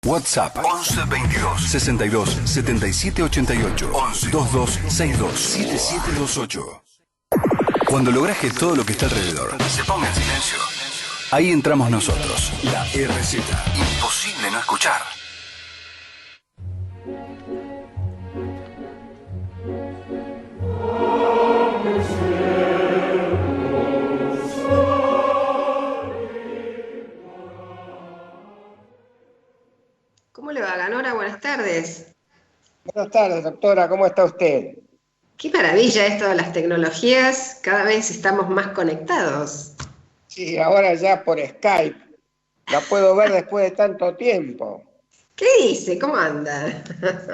WhatsApp 11 22 62 77 88 11 22 62 7728. Cuando lográs que todo lo que está alrededor se ponga en silencio, ahí entramos nosotros, la RZ. Imposible no escuchar. ¿Cómo le va, Ganora? Buenas tardes. Buenas tardes, doctora. ¿Cómo está usted? Qué maravilla esto de las tecnologías. Cada vez estamos más conectados. Sí, ahora ya por Skype. La puedo ver después de tanto tiempo. ¿Qué dice? ¿Cómo anda?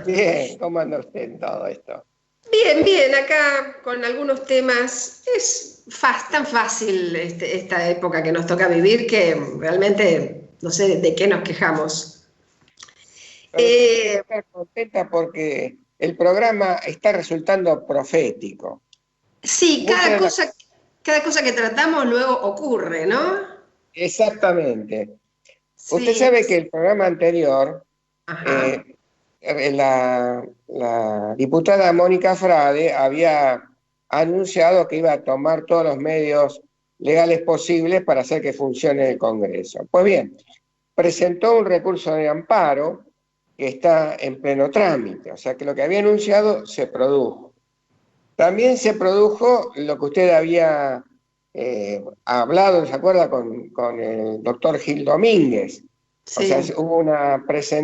Bien, ¿cómo anda usted en todo esto? Bien, bien. Acá con algunos temas. Es tan fácil esta época que nos toca vivir que realmente no sé de qué nos quejamos. Estoy contenta porque el programa está resultando profético. Sí, cada cosa que tratamos luego ocurre, ¿no? Exactamente. Usted Sí. sabe que el programa anterior, Ajá. la diputada Mónica Frade había anunciado que iba a tomar todos los medios legales posibles para hacer que funcione el Congreso. Pues bien, presentó un recurso de amparo que está en pleno trámite, o sea que lo que había anunciado se produjo. También se produjo lo que usted había hablado, ¿se acuerda? Con el doctor Gil Domínguez. O sea, Sí. hubo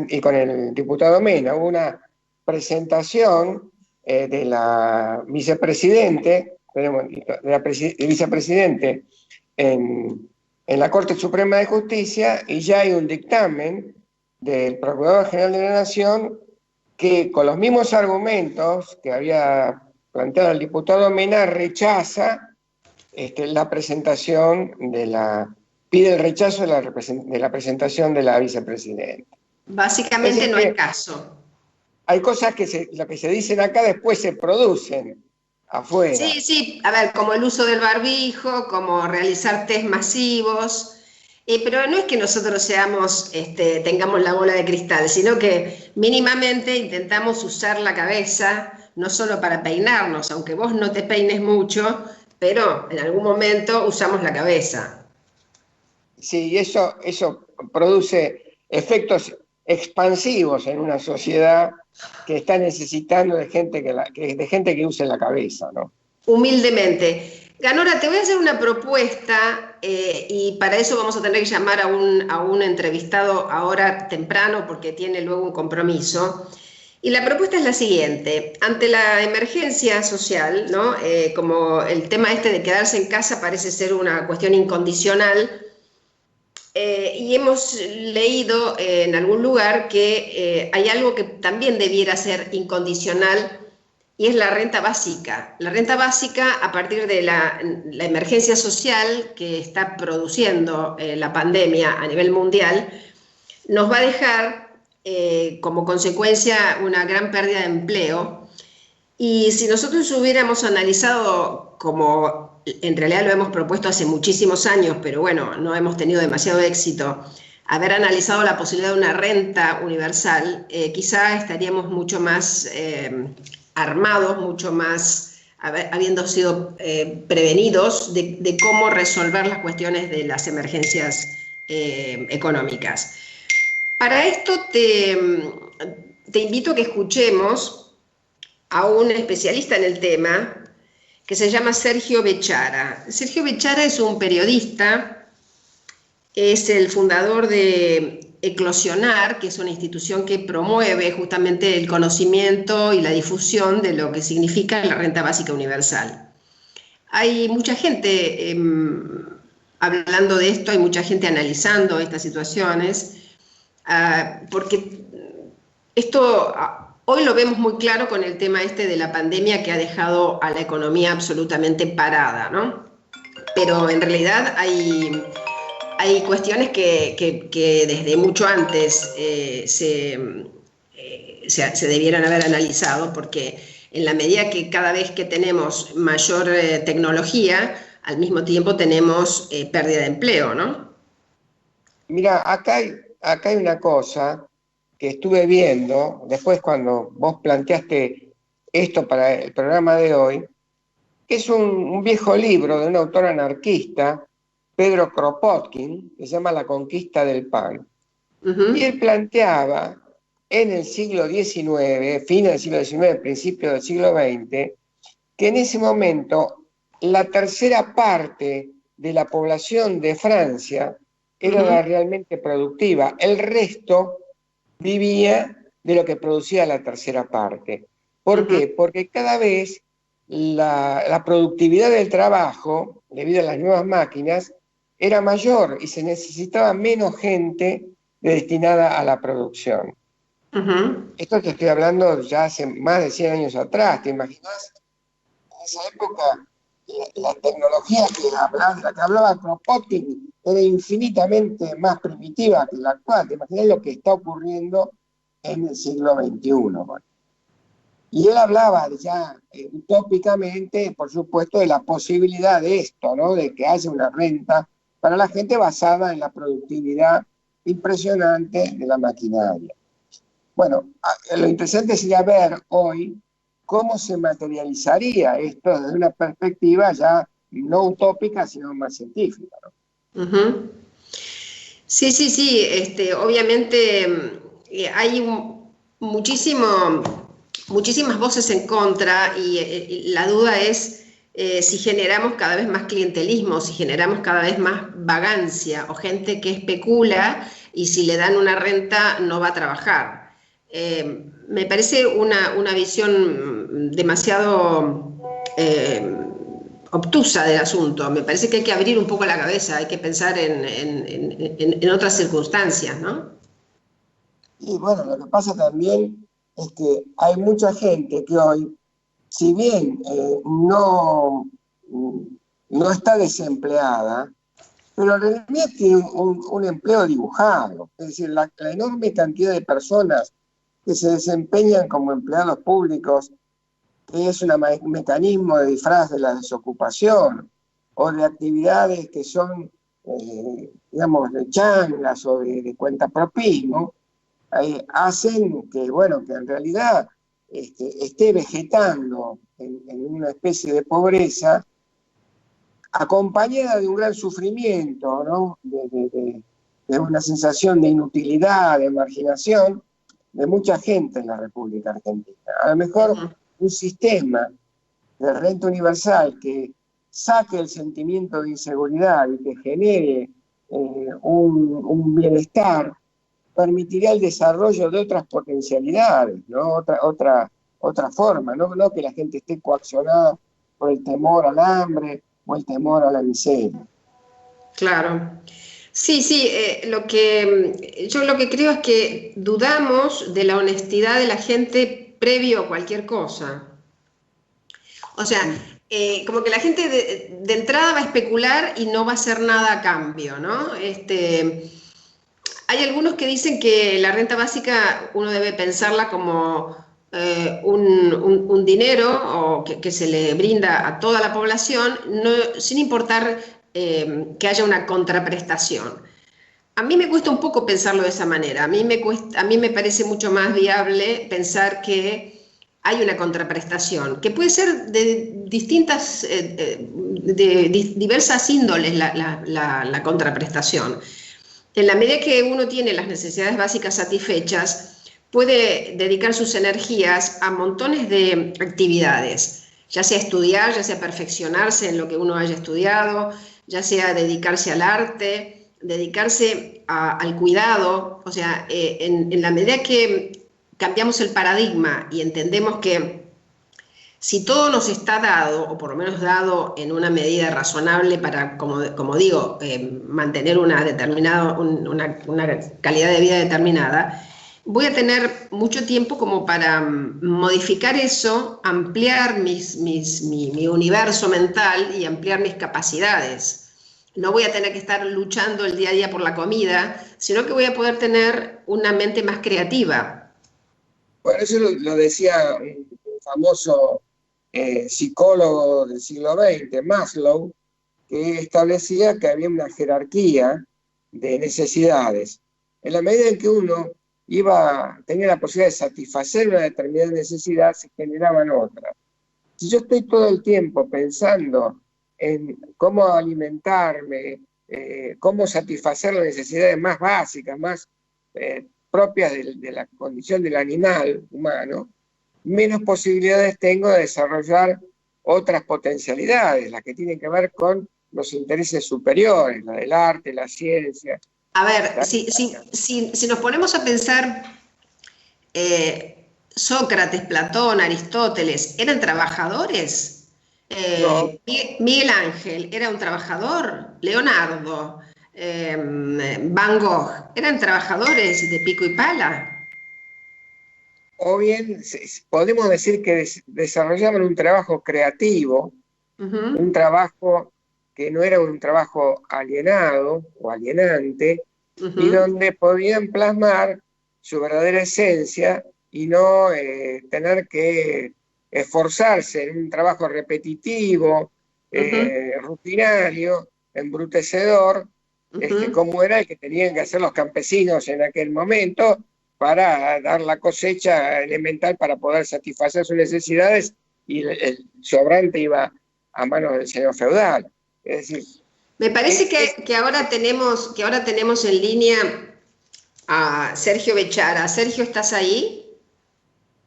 y con el diputado Mena, hubo una presentación de la vicepresidente, del vicepresidente en la Corte Suprema de Justicia, y ya hay un dictamen del Procurador General de la Nación que con los mismos argumentos que había planteado el diputado Mena rechaza la presentación pide el rechazo de la presentación de la vicepresidenta. Es Básicamente decir, no hay que caso. hay cosas que lo que se dicen acá después se producen afuera. Sí, sí, a ver, como el uso del barbijo, como realizar test masivos, pero no es que nosotros tengamos la bola de cristal, sino que mínimamente intentamos usar la cabeza, no solo para peinarnos, aunque vos no te peines mucho, pero en algún momento usamos la cabeza. Sí, y eso produce efectos expansivos en una sociedad que está necesitando de gente que use la cabeza, ¿no? Humildemente. Ganora, te voy a hacer una propuesta y para eso vamos a tener que llamar a un entrevistado ahora temprano porque tiene luego un compromiso. Y la propuesta es la siguiente: ante la emergencia social, ¿no? Como el tema este de quedarse en casa parece ser una cuestión incondicional, y hemos leído en algún lugar que hay algo que también debiera ser incondicional y es la renta básica. La renta básica, a partir de la emergencia social que está produciendo la pandemia a nivel mundial, nos va a dejar como consecuencia una gran pérdida de empleo. Y si nosotros hubiéramos analizado, como en realidad lo hemos propuesto hace muchísimos años, pero bueno, no hemos tenido demasiado éxito, haber analizado la posibilidad de una renta universal, quizá estaríamos mucho más armados, mucho más habiendo sido prevenidos de cómo resolver las cuestiones de las emergencias económicas. Para esto te invito a que escuchemos a un especialista en el tema que se llama Sergio Bechara. Sergio Bechara es un periodista, es el fundador de Eclosionar, que es una institución que promueve justamente el conocimiento y la difusión de lo que significa la renta básica universal. Hay mucha gente hablando de esto, hay mucha gente analizando estas situaciones, porque esto hoy lo vemos muy claro con el tema este de la pandemia que ha dejado a la economía absolutamente parada, ¿no? Pero en realidad hay cuestiones que desde mucho antes se debieran haber analizado, porque en la medida que cada vez que tenemos mayor tecnología, al mismo tiempo tenemos pérdida de empleo, ¿no? Mira, acá hay una cosa que estuve viendo, después cuando vos planteaste esto para el programa de hoy, que es un viejo libro de un autor anarquista, Pedro Kropotkin, que se llama La conquista del pan. Y él planteaba en el siglo XIX, fin del siglo XIX, principio del siglo XX, que en ese momento la tercera parte de la población de Francia era la realmente productiva. El resto vivía de lo que producía la tercera parte. ¿Por qué? Porque cada vez la productividad del trabajo, debido a las nuevas máquinas, era mayor y se necesitaba menos gente destinada a la producción. Esto te estoy hablando ya hace más de 100 años atrás, ¿te imaginas? En esa época la tecnología de la que hablaba Kropotkin era infinitamente más primitiva que la actual. ¿Te imaginas lo que está ocurriendo en el siglo XXI? Bueno. Y él hablaba ya utópicamente, por supuesto, de la posibilidad de esto, ¿no? De que haya una renta para la gente basada en la productividad impresionante de la maquinaria. Bueno, lo interesante sería ver hoy cómo se materializaría esto desde una perspectiva ya no utópica, sino más científica, ¿no? Sí, sí, sí. Obviamente hay muchísimas voces en contra y la duda es si generamos cada vez más clientelismo, si generamos cada vez más vagancia o gente que especula y si le dan una renta no va a trabajar. Me parece una visión demasiado obtusa del asunto. Me parece que hay que abrir un poco la cabeza, hay que pensar en otras circunstancias, ¿no? Y bueno, lo que pasa también es que hay mucha gente que hoy, si bien no está desempleada, pero en realidad tiene un empleo dibujado. Es decir, la enorme cantidad de personas que se desempeñan como empleados públicos, que es un mecanismo de disfraz de la desocupación, o de actividades que son, digamos, de changas o de cuentapropismo, hacen que, bueno, que en realidad esté vegetando en una especie de pobreza, acompañada de un gran sufrimiento, ¿no? De una sensación de inutilidad, de marginación, de mucha gente en la República Argentina. A lo mejor un sistema de renta universal que saque el sentimiento de inseguridad y que genere un bienestar, permitiría el desarrollo de otras potencialidades, ¿no? Otra forma, ¿no? No que la gente esté coaccionada por el temor al hambre o el temor a la miseria. Claro. Sí, sí, yo lo que creo es que dudamos de la honestidad de la gente previo a cualquier cosa. O sea, como que la gente de entrada va a especular y no va a hacer nada a cambio, ¿no? Hay algunos que dicen que la renta básica uno debe pensarla como un dinero o que se le brinda a toda la población, sin importar que haya una contraprestación. A mí me cuesta un poco pensarlo de esa manera. A mí me parece mucho más viable pensar que hay una contraprestación, que puede ser de distintas, diversas índoles la contraprestación. En la medida que uno tiene las necesidades básicas satisfechas, puede dedicar sus energías a montones de actividades, ya sea estudiar, ya sea perfeccionarse en lo que uno haya estudiado, ya sea dedicarse al arte, dedicarse al cuidado. O sea, en la medida que cambiamos el paradigma y entendemos que si todo nos está dado, o por lo menos dado en una medida razonable para, como digo, mantener una calidad de vida determinada, voy a tener mucho tiempo como para modificar eso, ampliar mi universo mental y ampliar mis capacidades. No voy a tener que estar luchando el día a día por la comida, sino que voy a poder tener una mente más creativa. Bueno, eso lo decía un famoso psicólogo del siglo XX, Maslow, que establecía que había una jerarquía de necesidades. En la medida en que uno tenía la posibilidad de satisfacer una determinada necesidad, se generaban otras. Si yo estoy todo el tiempo pensando en cómo alimentarme, cómo satisfacer las necesidades más básicas, más propias de la condición del animal humano, menos posibilidades tengo de desarrollar otras potencialidades, las que tienen que ver con los intereses superiores, la del arte, la ciencia. A ver, si nos ponemos a pensar, Sócrates, Platón, Aristóteles, ¿eran trabajadores? No. Miguel Ángel era un trabajador, Leonardo, Van Gogh, ¿eran trabajadores de pico y pala? O bien podemos decir que desarrollaban un trabajo creativo, un trabajo que no era un trabajo alienado o alienante, y donde podían plasmar su verdadera esencia y no tener que esforzarse en un trabajo repetitivo, rutinario, embrutecedor, como era el que tenían que hacer los campesinos en aquel momento para dar la cosecha elemental para poder satisfacer sus necesidades, y el sobrante iba a manos del señor feudal. Es decir, me parece que ahora tenemos en línea a Sergio Bechara. Sergio, ¿estás ahí?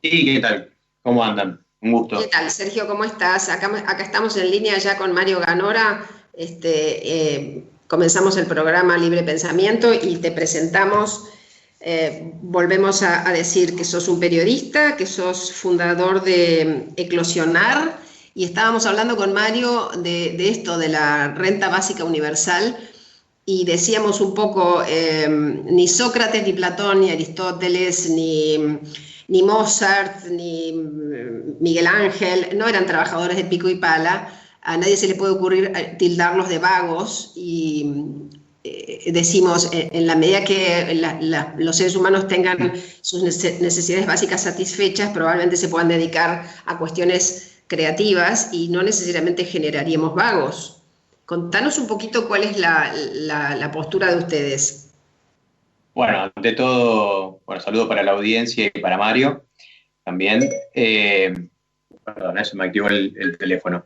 Sí, ¿qué tal? ¿Cómo andan? Un gusto. ¿Qué tal, Sergio? ¿Cómo estás? Acá estamos en línea ya con Mario Ganora. Comenzamos el programa Libre Pensamiento y te presentamos. Volvemos a decir que sos un periodista, que sos fundador de Eclosionar, y estábamos hablando con Mario de esto, de la renta básica universal, y decíamos un poco, ni Sócrates, ni Platón, ni Aristóteles, ni Mozart, ni Miguel Ángel no eran trabajadores de pico y pala. A nadie se le puede ocurrir tildarlos de vagos, y decimos, en la medida que los seres humanos tengan sus necesidades básicas satisfechas, probablemente se puedan dedicar a cuestiones creativas y no necesariamente generaríamos vagos. Contanos un poquito cuál es la postura de ustedes. Bueno, ante todo, saludo para la audiencia y para Mario también. Perdón, eso me activó el teléfono.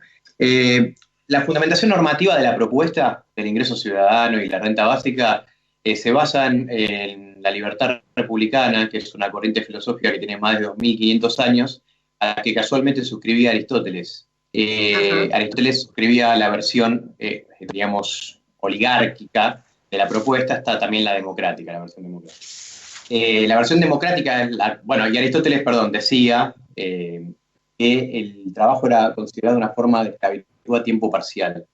La fundamentación normativa de la propuesta del ingreso ciudadano y la renta básica se basan en la libertad republicana, que es una corriente filosófica que tiene más de 2500 años, a la que casualmente suscribía Aristóteles. Aristóteles suscribía la versión, digamos, oligárquica de la propuesta, está también la democrática, la versión democrática. La versión democrática, y Aristóteles, decía que el trabajo era considerado una forma de esclavitud a tiempo parcial.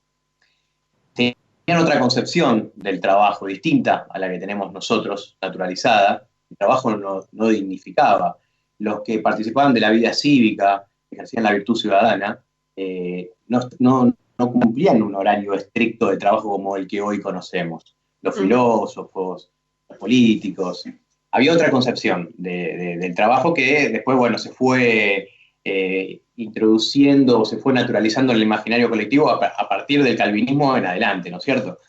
Tenían otra concepción del trabajo, distinta a la que tenemos nosotros, naturalizada. El trabajo no dignificaba. Los que participaban de la vida cívica, ejercían la virtud ciudadana, no cumplían un horario estricto de trabajo como el que hoy conocemos. Los filósofos, los políticos. Había otra concepción del trabajo que después, se fue introduciendo, se fue naturalizando en el imaginario colectivo a partir del calvinismo en adelante, ¿no es cierto?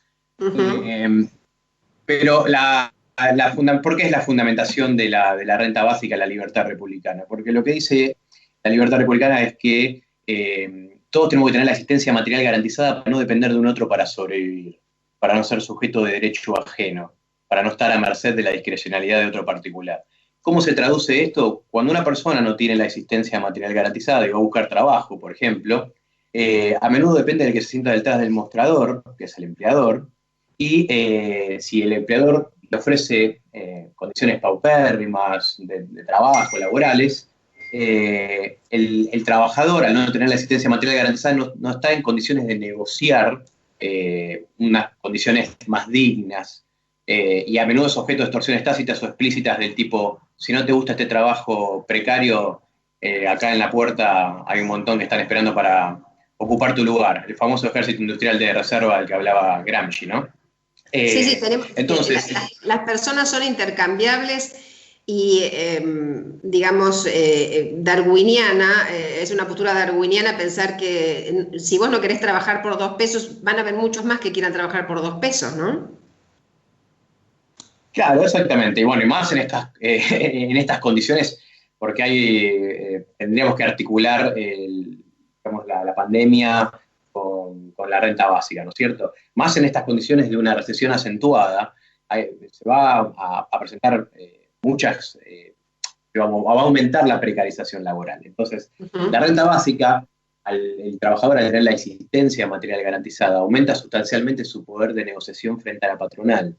Pero ¿por qué es la fundamentación de la renta básica la libertad republicana? Porque lo que dice la libertad republicana es que todos tenemos que tener la existencia material garantizada para no depender de un otro para sobrevivir, para no ser sujeto de derecho ajeno, para no estar a merced de la discrecionalidad de otro particular. ¿Cómo se traduce esto? Cuando una persona no tiene la existencia material garantizada y va a buscar trabajo, por ejemplo, a menudo depende del que se sienta detrás del mostrador, que es el empleador, y si el empleador le ofrece condiciones paupérrimas de trabajo, laborales, el trabajador, al no tener la existencia material garantizada, no está en condiciones de negociar unas condiciones más dignas, y a menudo es objeto de extorsiones tácitas o explícitas del tipo: si no te gusta este trabajo precario, acá en la puerta hay un montón que están esperando para ocupar tu lugar. El famoso ejército industrial de reserva del que hablaba Gramsci, ¿no? Sí, tenemos. Entonces, las personas son intercambiables y, darwiniana, es una postura darwiniana pensar que si vos no querés trabajar por 2 pesos, van a haber muchos más que quieran trabajar por 2 pesos, ¿no? Claro, exactamente. Y bueno, y más en estas condiciones, porque tendríamos que articular digamos, la pandemia con la renta básica, ¿no es cierto? Más en estas condiciones de una recesión acentuada, se va a presentar muchas, va a aumentar la precarización laboral. Entonces, la renta básica, el trabajador al tener la existencia material garantizada, aumenta sustancialmente su poder de negociación frente a la patronal.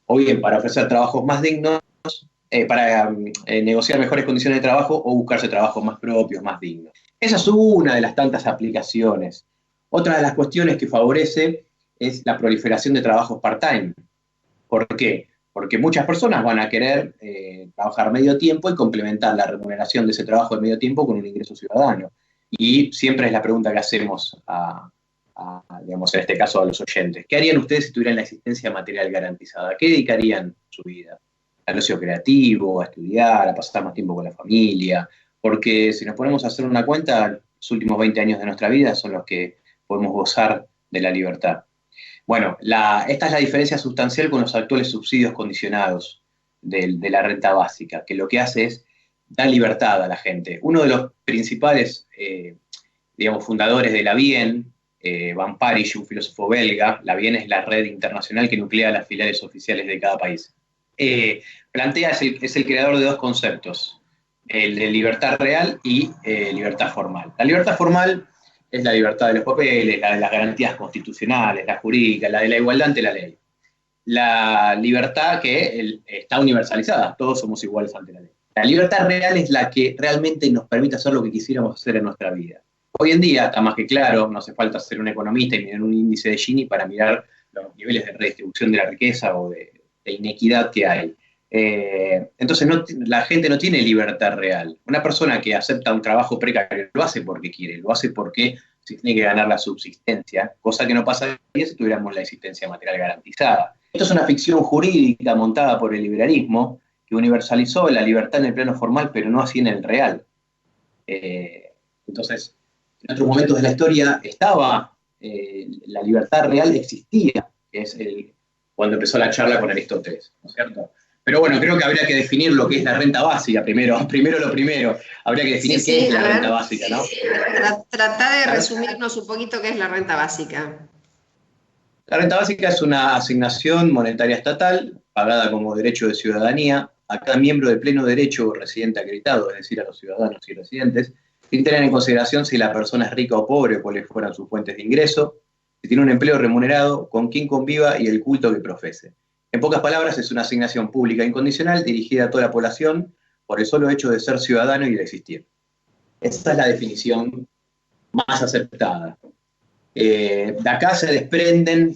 O bien para ofrecer trabajos más dignos, para negociar mejores condiciones de trabajo o buscarse trabajos más propios, más dignos. Esa es una de las tantas aplicaciones. Otra de las cuestiones que favorece es la proliferación de trabajos part-time. ¿Por qué? Porque muchas personas van a querer trabajar medio tiempo y complementar la remuneración de ese trabajo de medio tiempo con un ingreso ciudadano. Y siempre es la pregunta que hacemos digamos, en este caso a los oyentes. ¿Qué harían ustedes si tuvieran la existencia material garantizada? ¿Qué dedicarían su vida? Al ocio creativo, a estudiar, a pasar más tiempo con la familia. Porque si nos ponemos a hacer una cuenta, los últimos 20 años de nuestra vida son los que podemos gozar de la libertad. Bueno, esta es la diferencia sustancial con los actuales subsidios condicionados de la renta básica, que lo que hace es dar libertad a la gente. Uno de los principales, digamos, fundadores de la BIEN, Van Parijs, un filósofo belga, la BIEN es la red internacional que nuclea las filiales oficiales de cada país. Plantea, es el creador de dos conceptos, el de libertad real y libertad formal. La libertad formal es la libertad de los papeles, la de las garantías constitucionales, la jurídica, la de la igualdad ante la ley. La libertad que está universalizada, todos somos iguales ante la ley. La libertad real es la que realmente nos permite hacer lo que quisiéramos hacer en nuestra vida. Hoy en día está más que claro, no hace falta ser un economista y mirar un índice de Gini para mirar los niveles de redistribución de la riqueza o de inequidad que hay. Entonces la gente no tiene libertad real. Una persona que acepta un trabajo precario lo hace porque quiere, lo hace porque se tiene que ganar la subsistencia, cosa que no pasaría si tuviéramos la existencia material garantizada. Esto es una ficción jurídica montada por el liberalismo que universalizó la libertad en el plano formal, pero no así en el real. Entonces, en otros momentos de la historia la libertad real existía, que es cuando empezó la charla con Aristóteles, ¿no es cierto? Pero bueno, creo que habría que definir lo que es la renta básica primero lo primero. Habría que definir qué es la renta básica, ¿no? Trata de resumirnos un poquito qué es la renta básica. La renta básica es una asignación monetaria estatal, pagada como derecho de ciudadanía, a cada miembro de pleno derecho residente acreditado, es decir, a los ciudadanos y residentes, sin tener en consideración si la persona es rica o pobre o cuáles fueran sus fuentes de ingreso, si tiene un empleo remunerado, con quién conviva y el culto que profese. En pocas palabras, es una asignación pública incondicional dirigida a toda la población por el solo hecho de ser ciudadano y de existir. Esa es la definición más aceptada. De acá se desprenden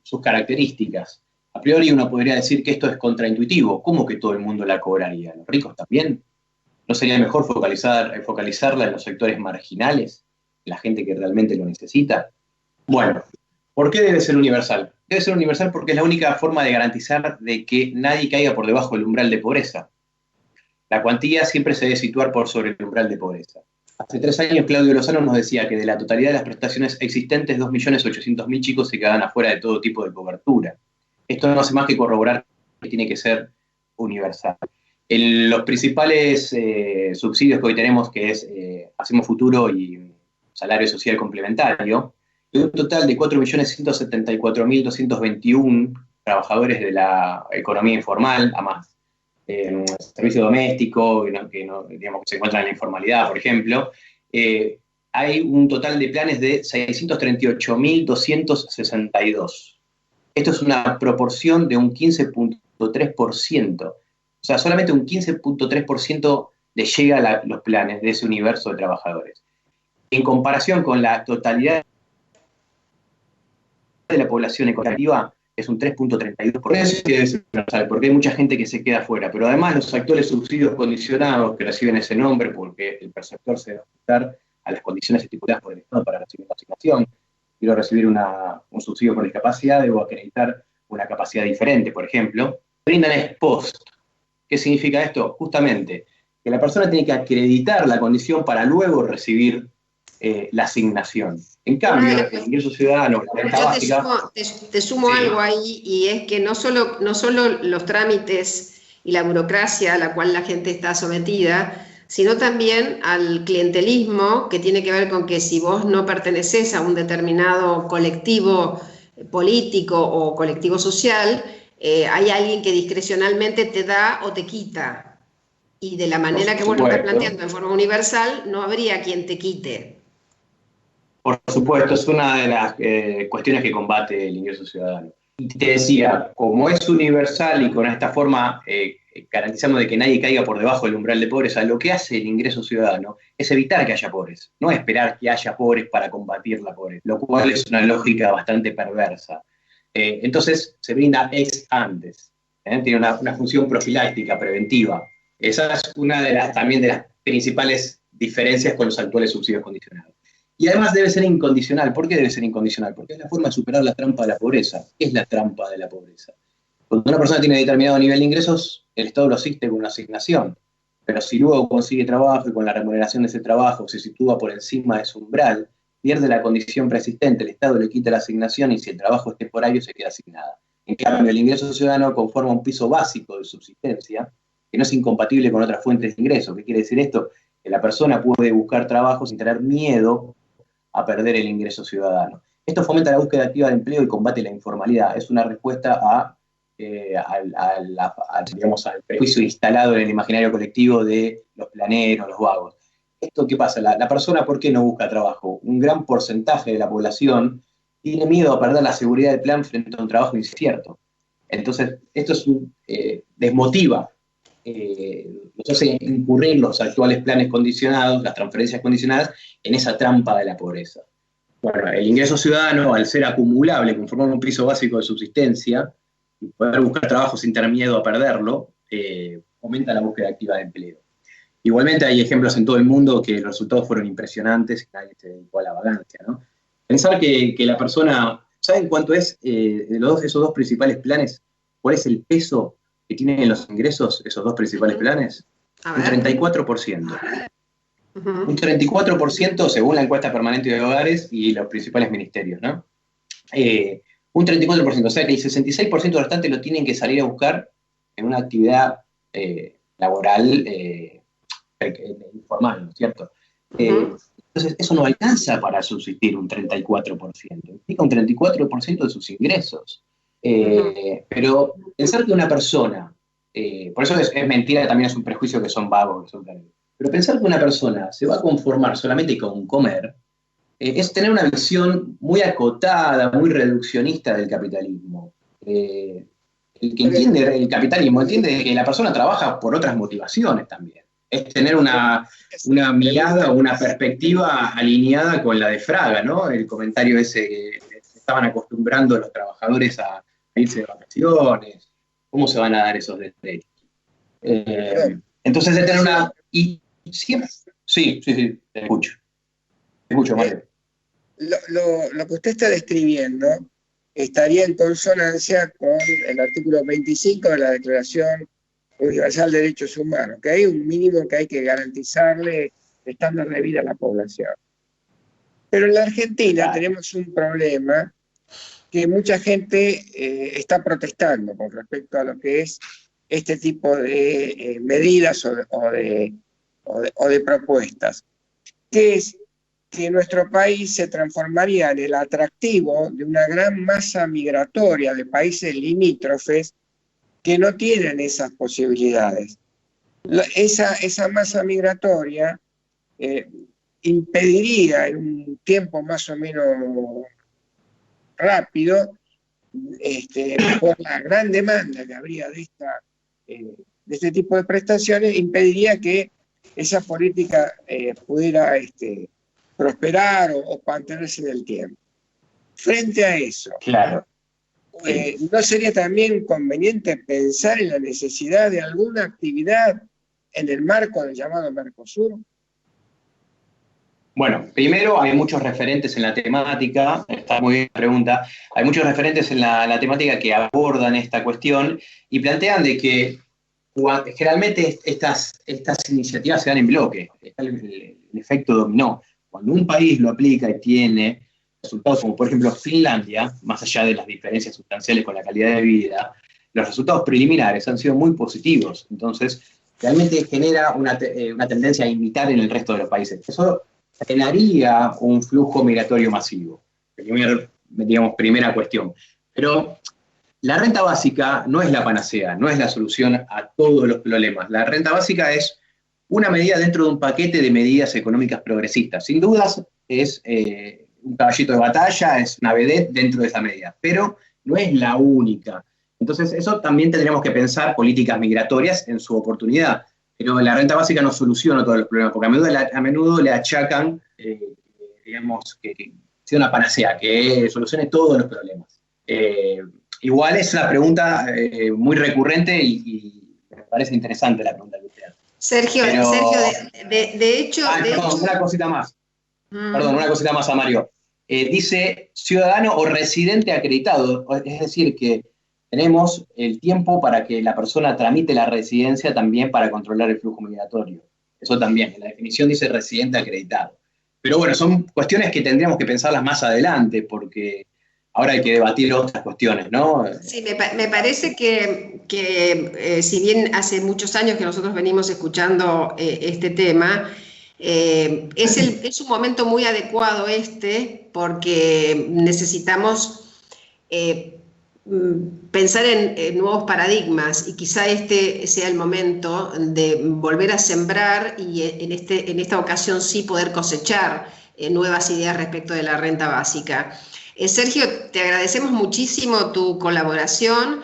sus características. A priori uno podría decir que esto es contraintuitivo. ¿Cómo que todo el mundo la cobraría? ¿Los ricos también? ¿No sería mejor focalizarla en los sectores marginales, la gente que realmente lo necesita? Bueno, ¿por qué debe ser universal? Debe ser universal porque es la única forma de garantizar de que nadie caiga por debajo del umbral de pobreza. La cuantía siempre se debe situar por sobre el umbral de pobreza. Hace 3 años Claudio Lozano nos decía que de la totalidad de las prestaciones existentes, 2.800.000 chicos se quedan afuera de todo tipo de cobertura. Esto no hace más que corroborar que tiene que ser universal. Los principales subsidios que hoy tenemos, que es Hacemos Futuro y Salario Social Complementario, de un total de 4.174.221 trabajadores de la economía informal, a más servicio doméstico, digamos, que se encuentran en la informalidad, por ejemplo, hay un total de planes de 638.262. Esto es una proporción de un 15.3%. O sea, solamente un 15.3% le llega a los planes de ese universo de trabajadores. En comparación con la totalidad de la población económica, es un 3.32%, porque hay mucha gente que se queda afuera. Pero además los actuales subsidios condicionados que reciben ese nombre, porque el perceptor se debe ajustar a las condiciones estipuladas por el Estado para recibir la asignación. Quiero recibir un subsidio por discapacidad, debo acreditar una capacidad diferente, por ejemplo. Brindan ex post. ¿Qué significa esto? Justamente que la persona tiene que acreditar la condición para luego recibir la asignación. En cambio, el ingreso ciudadano, la renta básica... Te sumo Sí. algo ahí, y es que no solo los trámites y la burocracia a la cual la gente está sometida, sino también al clientelismo, que tiene que ver con que si vos no perteneces a un determinado colectivo político o colectivo social, hay alguien que discrecionalmente te da o te quita. Y de la manera que vos lo estás planteando en forma universal, no habría quien te quite. Por supuesto, es una de las cuestiones que combate el ingreso ciudadano. Y te decía, como es universal y con esta forma garantizamos de que nadie caiga por debajo del umbral de pobreza, lo que hace el ingreso ciudadano es evitar que haya pobres, no esperar que haya pobres para combatir la pobreza, lo cual es una lógica bastante perversa. Entonces se brinda ex antes, tiene una función profiláctica, preventiva. Esa es una también de las principales diferencias con los actuales subsidios condicionados. Y además debe ser incondicional. ¿Por qué debe ser incondicional? Porque es la forma de superar la trampa de la pobreza. ¿Qué es la trampa de la pobreza? Cuando una persona tiene determinado nivel de ingresos, el Estado lo asiste con una asignación. Pero si luego consigue trabajo y con la remuneración de ese trabajo se sitúa por encima de su umbral, pierde la condición preexistente, el Estado le quita la asignación y si el trabajo es temporario se queda asignada. En cambio, el ingreso ciudadano conforma un piso básico de subsistencia que no es incompatible con otras fuentes de ingreso. ¿Qué quiere decir esto? Que la persona puede buscar trabajo sin tener miedo a perder el ingreso ciudadano. Esto fomenta la búsqueda activa de empleo y combate la informalidad. Es una respuesta al prejuicio instalado en el imaginario colectivo de los planeros, los vagos. ¿Esto qué pasa? La persona, ¿por qué no busca trabajo? Un gran porcentaje de la población tiene miedo a perder la seguridad del plan frente a un trabajo incierto. Entonces, esto desmotiva, nos hace incurrir los actuales planes condicionados, las transferencias condicionadas, en esa trampa de la pobreza. Bueno, el ingreso ciudadano, al ser acumulable, conformar un piso básico de subsistencia, y poder buscar trabajo sin tener miedo a perderlo, aumenta la búsqueda activa de empleo. Igualmente hay ejemplos en todo el mundo que los resultados fueron impresionantes y nadie se dedicó a la vagancia, ¿no? Pensar que la persona, ¿saben cuánto es esos dos principales planes? ¿Cuál es el peso que tienen los ingresos esos dos principales planes? Un 34%. Un 34% según la encuesta permanente de hogares y los principales ministerios, ¿no? Un 34%, o sea que el 66% restante lo tienen que salir a buscar en una actividad laboral informal, ¿no es cierto? Entonces, eso no alcanza para subsistir un 34%, implica un 34% de sus ingresos. Pero pensar que una persona, por eso es mentira, también es un prejuicio que son vagos, que son planeros, pero pensar que una persona se va a conformar solamente con comer, es tener una visión muy acotada, muy reduccionista del capitalismo. El que entiende el capitalismo entiende que la persona trabaja por otras motivaciones también. Es tener una mirada o una perspectiva alineada con la de Fraga, ¿no? El comentario ese que se estaban acostumbrando los trabajadores a irse de vacaciones. ¿Cómo se van a dar esos derechos? Entonces, de tener una... Y siempre... Sí, te escucho. Te escucho, Mario. Lo que usted está describiendo estaría en consonancia con el artículo 25 de la Declaración Universal de Derechos Humanos, que hay un mínimo que hay que garantizarle estándar de vida a la población. Pero en la Argentina tenemos un problema que mucha gente está protestando con respecto a lo que es este tipo de medidas o de propuestas, que es que nuestro país se transformaría en el atractivo de una gran masa migratoria de países limítrofes que no tienen esas posibilidades. Esa masa migratoria impediría en un tiempo más o menos rápido, por la gran demanda que habría de este tipo de prestaciones, impediría que esa política pudiera prosperar o mantenerse en el tiempo. Frente a eso, claro. ¿No sería también conveniente pensar en la necesidad de alguna actividad en el marco del llamado Mercosur? Bueno, primero hay muchos referentes en la temática, está muy bien la pregunta, hay muchos referentes en la temática que abordan esta cuestión y plantean de que generalmente estas iniciativas se dan en bloque, está el efecto dominó. Cuando un país lo aplica y tiene resultados como por ejemplo Finlandia, más allá de las diferencias sustanciales con la calidad de vida, los resultados preliminares han sido muy positivos. Entonces, realmente genera una tendencia a imitar en el resto de los países. Eso generaría un flujo migratorio masivo. Primera cuestión. Pero la renta básica no es la panacea, no es la solución a todos los problemas. La renta básica es una medida dentro de un paquete de medidas económicas progresistas. Sin dudas es un caballito de batalla, es una vedette dentro de esa medida, pero no es la única. Entonces eso también tendríamos que pensar políticas migratorias en su oportunidad. Pero la renta básica no soluciona todos los problemas, porque a menudo le achacan, digamos, que sea una panacea, que solucione todos los problemas. Igual es una pregunta muy recurrente y me parece interesante la pregunta que usted hace. Sergio, de hecho... Una cosita más. Perdón, una cosita más a Mario. Dice ciudadano o residente acreditado, es decir, que tenemos el tiempo para que la persona tramite la residencia también para controlar el flujo migratorio. Eso también, en la definición dice residente acreditado. Pero bueno, son cuestiones que tendríamos que pensarlas más adelante, porque ahora hay que debatir otras cuestiones, ¿no? Sí, me parece que si bien hace muchos años que nosotros venimos escuchando este tema, es un momento muy adecuado porque necesitamos pensar en nuevos paradigmas y quizá este sea el momento de volver a sembrar y en esta ocasión sí poder cosechar nuevas ideas respecto de la renta básica. Sergio, te agradecemos muchísimo tu colaboración.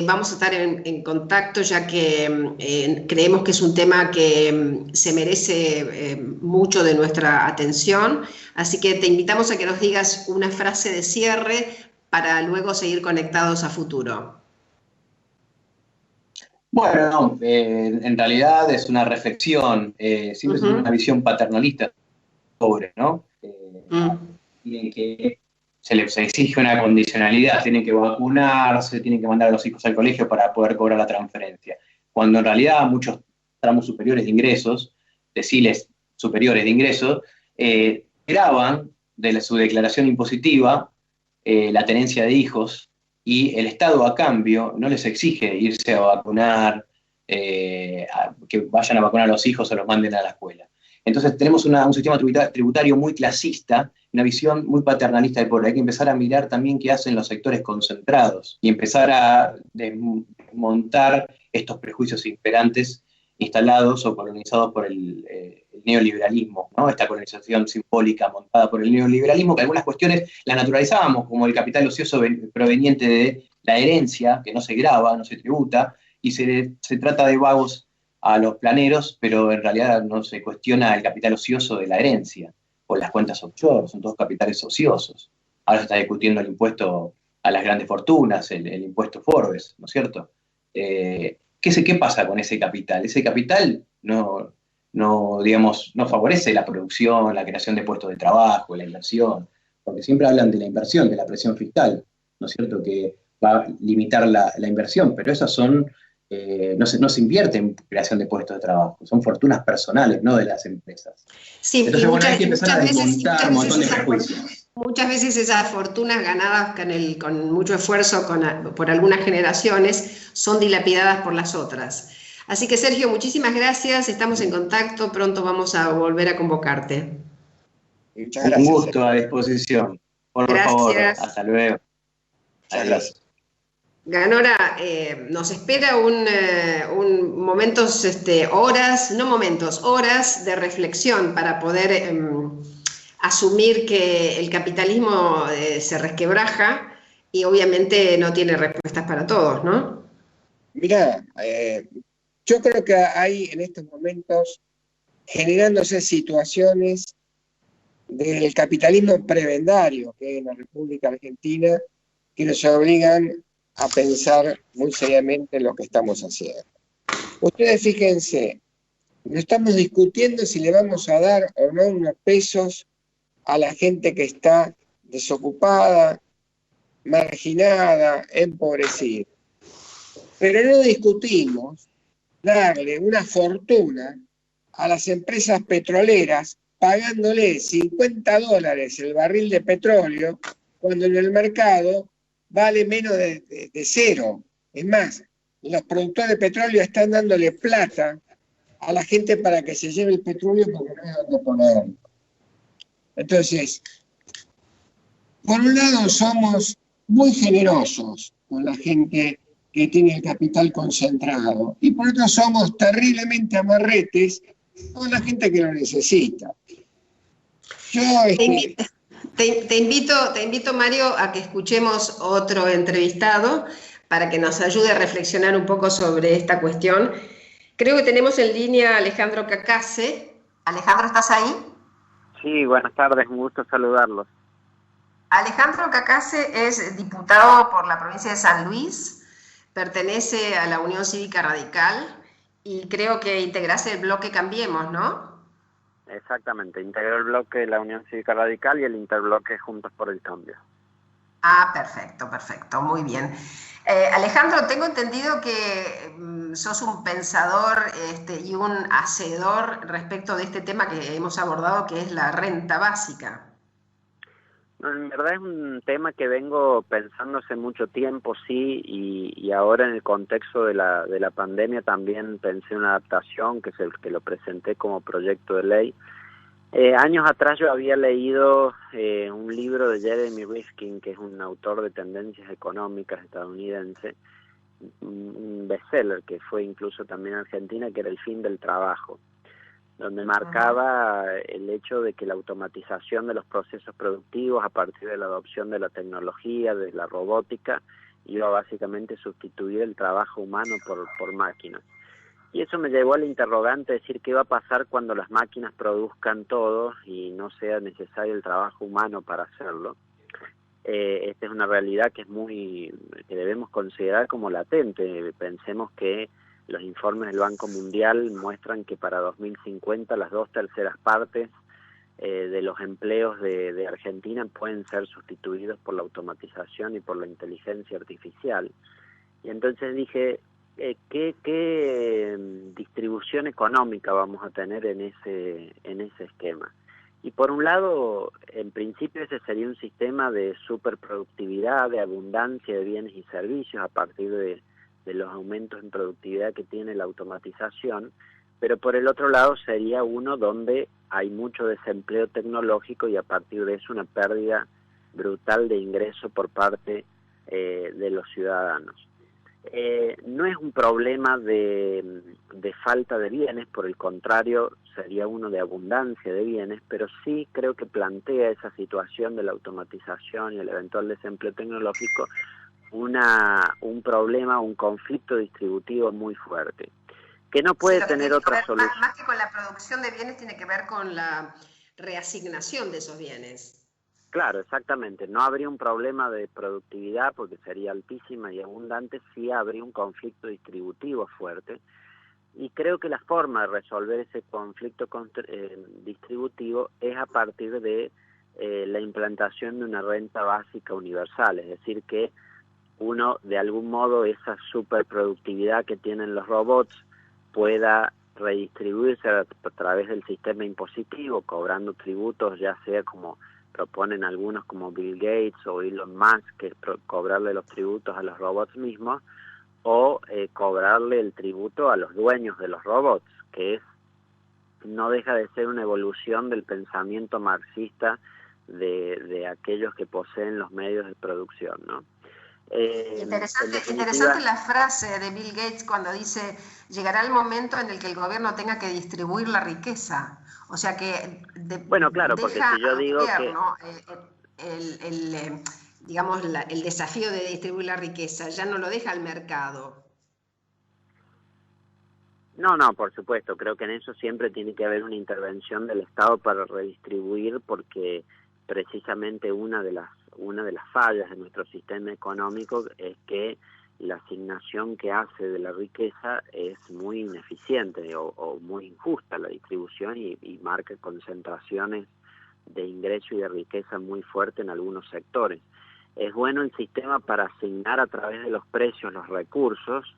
Vamos a estar en contacto ya que creemos que es un tema que se merece mucho de nuestra atención. Así que te invitamos a que nos digas una frase de cierre para luego seguir conectados a futuro. Bueno, en realidad es una reflexión, siempre es una visión paternalista sobre, ¿no? Y en que se les exige una condicionalidad, tienen que vacunarse, tienen que mandar a los hijos al colegio para poder cobrar la transferencia. Cuando en realidad muchos tramos superiores de ingresos, deciles superiores de ingresos, graban de su declaración impositiva la tenencia de hijos, y el Estado a cambio no les exige irse a vacunar, que vayan a vacunar a los hijos o los manden a la escuela. Entonces tenemos un sistema tributario muy clasista, una visión muy paternalista del pueblo. Hay que empezar a mirar también qué hacen los sectores concentrados y empezar a desmontar estos prejuicios imperantes instalados o colonizados por el neoliberalismo, ¿no? Esta colonización simbólica montada por el neoliberalismo, que algunas cuestiones las naturalizábamos, como el capital ocioso proveniente de la herencia, que no se grava, no se tributa, y se trata de vagos a los planeros, pero en realidad no se cuestiona el capital ocioso de la herencia, o las cuentas offshore, son todos capitales ociosos. Ahora se está discutiendo el impuesto a las grandes fortunas, el impuesto Forbes, ¿no es cierto? ¿Qué pasa con ese capital? Ese capital no favorece la producción, la creación de puestos de trabajo, la inversión, porque siempre hablan de la inversión, de la presión fiscal, ¿no es cierto?, que va a limitar la inversión, pero esas son, no se invierte en creación de puestos de trabajo, son fortunas personales, no de las empresas. Sí, entonces, bueno, hay que empezar a desmontar un montón de prejuicios. Muchas veces esas fortunas ganadas con mucho esfuerzo por algunas generaciones son dilapidadas por las otras. Así que, Sergio, muchísimas gracias, estamos en contacto, pronto vamos a volver a convocarte. Muchas gracias. Un gusto, a disposición. Por favor, hasta luego. Gracias. Ganora, nos espera horas de reflexión para poder asumir que el capitalismo se resquebraja y obviamente no tiene respuestas para todos, ¿no? Mirá, yo creo que hay en estos momentos generándose situaciones del capitalismo prebendario que hay en la República Argentina que nos obligan a pensar muy seriamente en lo que estamos haciendo. Ustedes fíjense, no estamos discutiendo si le vamos a dar o no unos pesos a la gente que está desocupada, marginada, empobrecida. Pero no discutimos darle una fortuna a las empresas petroleras pagándole $50 el barril de petróleo, cuando en el mercado vale menos de cero. Es más, los productores de petróleo están dándole plata a la gente para que se lleve el petróleo porque no hay dónde ponerlo. Entonces, por un lado somos muy generosos con la gente que tiene el capital concentrado, y por otro somos terriblemente amarretes con la gente que lo necesita. Yo, Te invito, Mario, a que escuchemos otro entrevistado para que nos ayude a reflexionar un poco sobre esta cuestión. Creo que tenemos en línea a Alejandro Cacase. Alejandro, ¿estás ahí? Sí, buenas tardes, un gusto saludarlos. Alejandro Cacase es diputado por la provincia de San Luis, pertenece a la Unión Cívica Radical y creo que integrase el bloque Cambiemos, ¿no? Exactamente, integró el bloque de la Unión Cívica Radical y el interbloque Juntos por el Cambio. Ah, perfecto, muy bien. Alejandro, tengo entendido que sos un pensador y un hacedor respecto de este tema que hemos abordado, que es la renta básica. No, en verdad es un tema que vengo pensando hace mucho tiempo, sí, y ahora en el contexto de la pandemia también pensé una adaptación, que es el que lo presenté como proyecto de ley. Años atrás yo había leído un libro de Jeremy Rifkin, que es un autor de tendencias económicas estadounidense, un bestseller que fue incluso también en Argentina, que era El fin del trabajo, donde marcaba el hecho de que la automatización de los procesos productivos a partir de la adopción de la tecnología, de la robótica, iba básicamente a sustituir el trabajo humano por máquinas. Y eso me llevó al interrogante de decir qué va a pasar cuando las máquinas produzcan todo y no sea necesario el trabajo humano para hacerlo. Esta es una realidad que debemos considerar como latente. Pensemos que los informes del Banco Mundial muestran que para 2050 las 2/3 partes de los empleos de Argentina pueden ser sustituidos por la automatización y por la inteligencia artificial. Y entonces dije, ¿qué distribución económica vamos a tener en ese esquema? Y por un lado, en principio ese sería un sistema de superproductividad, de abundancia de bienes y servicios a partir de los aumentos en productividad que tiene la automatización, pero por el otro lado sería uno donde hay mucho desempleo tecnológico y a partir de eso una pérdida brutal de ingreso por parte de los ciudadanos. No es un problema de falta de bienes, por el contrario, sería uno de abundancia de bienes, pero sí creo que plantea esa situación de la automatización y el eventual desempleo tecnológico un problema, un conflicto distributivo muy fuerte, que no puede tener otra solución. Más que con la producción de bienes, tiene que ver con la reasignación de esos bienes. Claro, exactamente. No habría un problema de productividad porque sería altísima y abundante, sí habría un conflicto distributivo fuerte. Y creo que la forma de resolver ese conflicto distributivo es a partir de la implantación de una renta básica universal, es decir, que uno, de algún modo, esa superproductividad que tienen los robots pueda redistribuirse a través del sistema impositivo, cobrando tributos, ya sea como proponen algunos como Bill Gates o Elon Musk, que es cobrarle los tributos a los robots mismos, o cobrarle el tributo a los dueños de los robots, que no deja de ser una evolución del pensamiento marxista de aquellos que poseen los medios de producción, ¿no? Interesante la frase de Bill Gates cuando dice: llegará el momento en el que el gobierno tenga que distribuir la riqueza. O sea que bueno, claro, porque si yo digo el desafío de distribuir la riqueza ya no lo deja al mercado. No, por supuesto, creo que en eso siempre tiene que haber una intervención del Estado para redistribuir, porque precisamente una de las fallas de nuestro sistema económico es que la asignación que hace de la riqueza es muy ineficiente o muy injusta la distribución y marca concentraciones de ingreso y de riqueza muy fuerte en algunos sectores. Es bueno el sistema para asignar a través de los precios los recursos,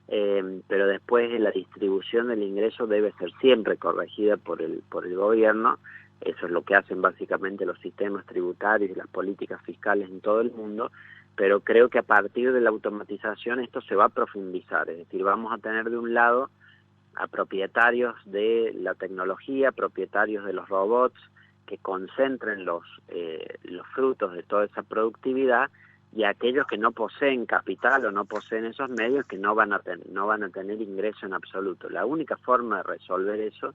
pero después la distribución del ingreso debe ser siempre corregida por el gobierno, eso es lo que hacen básicamente los sistemas tributarios y las políticas fiscales en todo el mundo, pero creo que a partir de la automatización esto se va a profundizar, es decir, vamos a tener de un lado a propietarios de la tecnología, propietarios de los robots, que concentren los frutos de toda esa productividad, y aquellos que no poseen capital o no poseen esos medios, que no van a tener ingreso en absoluto. La única forma de resolver eso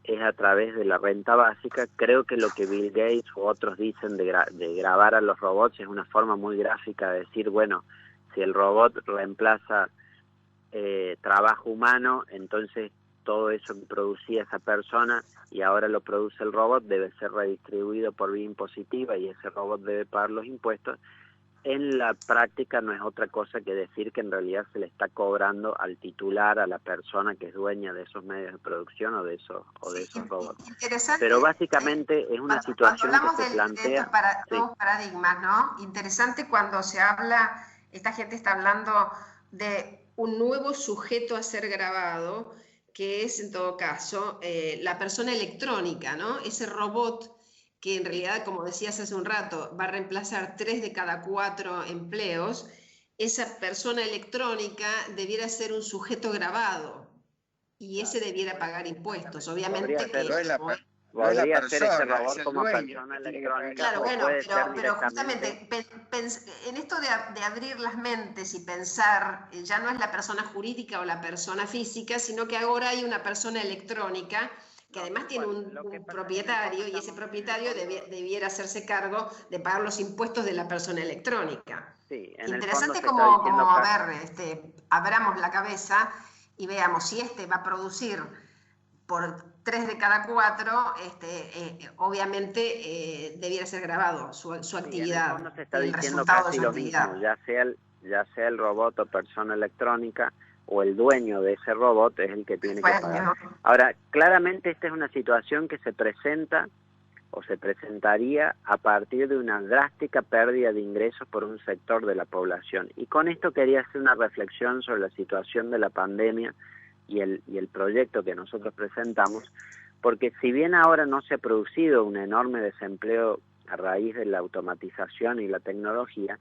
es a través de la renta básica. Creo que lo que Bill Gates u otros dicen de grabar a los robots es una forma muy gráfica de decir, bueno, si el robot reemplaza trabajo humano, entonces todo eso que producía esa persona y ahora lo produce el robot debe ser redistribuido por vía impositiva y ese robot debe pagar los impuestos. En la práctica no es otra cosa que decir que en realidad se le está cobrando al titular, a la persona que es dueña de esos medios de producción o de esos robots. Pero básicamente es una situación que se plantea... De estos paradigmas, ¿no? Interesante cuando se habla, esta gente está hablando de un nuevo sujeto a ser grabado, que es en todo caso la persona electrónica, ¿no? Ese robot que en realidad, como decías hace un rato, va a reemplazar 3 de cada 4 empleos. Esa persona electrónica debiera ser un sujeto grabado y ese debiera pagar impuestos. Obviamente podría ser ese robot como persona electrónica. Claro, bueno, pero justamente en esto de abrir las mentes y pensar, ya no es la persona jurídica o la persona física, sino que ahora hay una persona electrónica que además tiene un propietario, y ese propietario debiera hacerse cargo de pagar los impuestos de la persona electrónica. Sí, interesante como a ver, abramos la cabeza y veamos si va a producir por 3 de cada 4, obviamente debiera ser grabado su actividad. En el fondo se está diciendo casi lo mismo, ya sea el robot o persona electrónica, o el dueño de ese robot es el que tiene que pagar. Ahora, claramente esta es una situación que se presenta o se presentaría a partir de una drástica pérdida de ingresos por un sector de la población. Y con esto quería hacer una reflexión sobre la situación de la pandemia y el proyecto que nosotros presentamos, porque si bien ahora no se ha producido un enorme desempleo a raíz de la automatización y la tecnología,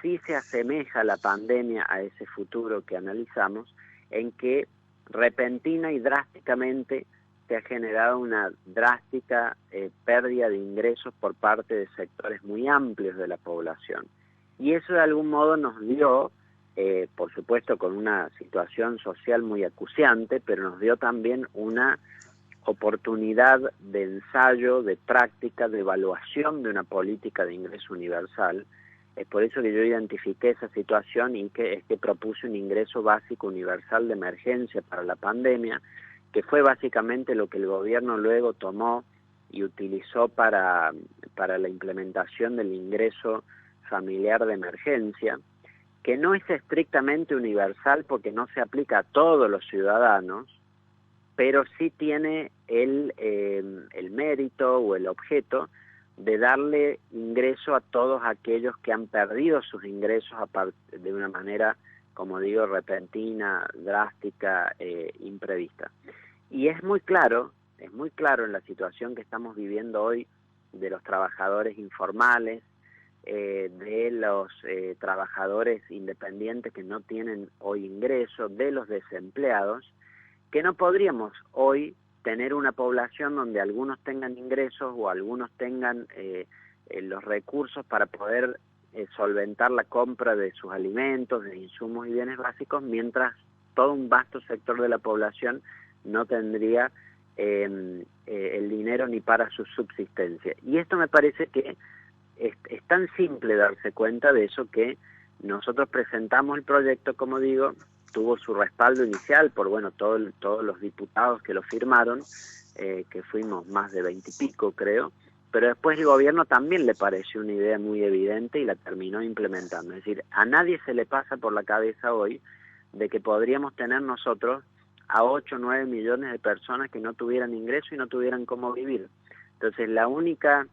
sí se asemeja la pandemia a ese futuro que analizamos, en que repentina y drásticamente se ha generado una drástica pérdida de ingresos por parte de sectores muy amplios de la población. Y eso de algún modo nos dio, por supuesto con una situación social muy acuciante, pero nos dio también una oportunidad de ensayo, de práctica, de evaluación de una política de ingreso universal. Es por eso que yo identifiqué esa situación y que propuse un ingreso básico universal de emergencia para la pandemia, que fue básicamente lo que el gobierno luego tomó y utilizó para la implementación del ingreso familiar de emergencia, que no es estrictamente universal porque no se aplica a todos los ciudadanos, pero sí tiene el mérito o el objeto de darle ingreso a todos aquellos que han perdido sus ingresos de una manera, como digo, repentina, drástica, imprevista. Y es muy claro en la situación que estamos viviendo hoy de los trabajadores informales, de los trabajadores independientes que no tienen hoy ingresos, de los desempleados, que no podríamos hoy tener una población donde algunos tengan ingresos o algunos tengan los recursos para poder solventar la compra de sus alimentos, de insumos y bienes básicos, mientras todo un vasto sector de la población no tendría el dinero ni para su subsistencia. Y esto me parece que es tan simple darse cuenta de eso, que nosotros presentamos el proyecto, como digo, tuvo su respaldo inicial por todos los diputados que lo firmaron, que fuimos más de 20 y pico creo, pero después el gobierno también le pareció una idea muy evidente y la terminó implementando. Es decir, a nadie se le pasa por la cabeza hoy de que podríamos tener nosotros a 8 o 9 millones de personas que no tuvieran ingreso y no tuvieran cómo vivir. Entonces la única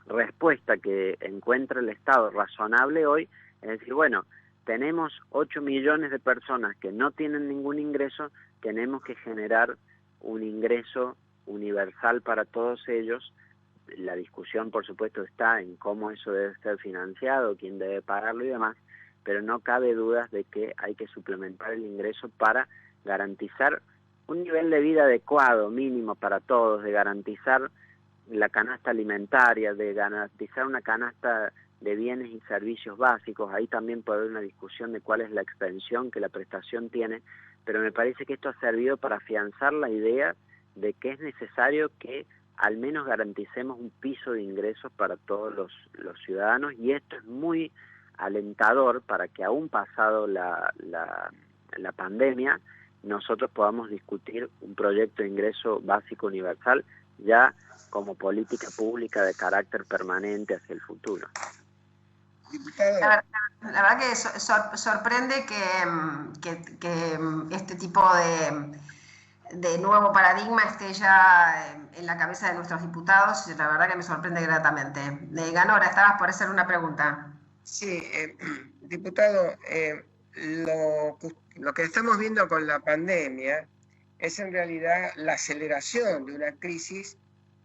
respuesta que encuentra el Estado razonable hoy es decir, bueno, tenemos 8 millones de personas que no tienen ningún ingreso, tenemos que generar un ingreso universal para todos ellos. La discusión, por supuesto, está en cómo eso debe ser financiado, quién debe pagarlo y demás, pero no cabe dudas de que hay que suplementar el ingreso para garantizar un nivel de vida adecuado, mínimo para todos, de garantizar la canasta alimentaria, de garantizar una canasta de bienes y servicios básicos. Ahí también puede haber una discusión de cuál es la extensión que la prestación tiene, pero me parece que esto ha servido para afianzar la idea de que es necesario que al menos garanticemos un piso de ingresos para todos los ciudadanos, y esto es muy alentador para que aún pasado la pandemia nosotros podamos discutir un proyecto de ingreso básico universal ya como política pública de carácter permanente hacia el futuro. La verdad que sorprende que este tipo de nuevo paradigma esté ya en la cabeza de nuestros diputados. La verdad que me sorprende gratamente. Ganora, estabas por hacer una pregunta. Sí, diputado, lo que estamos viendo con la pandemia es en realidad la aceleración de una crisis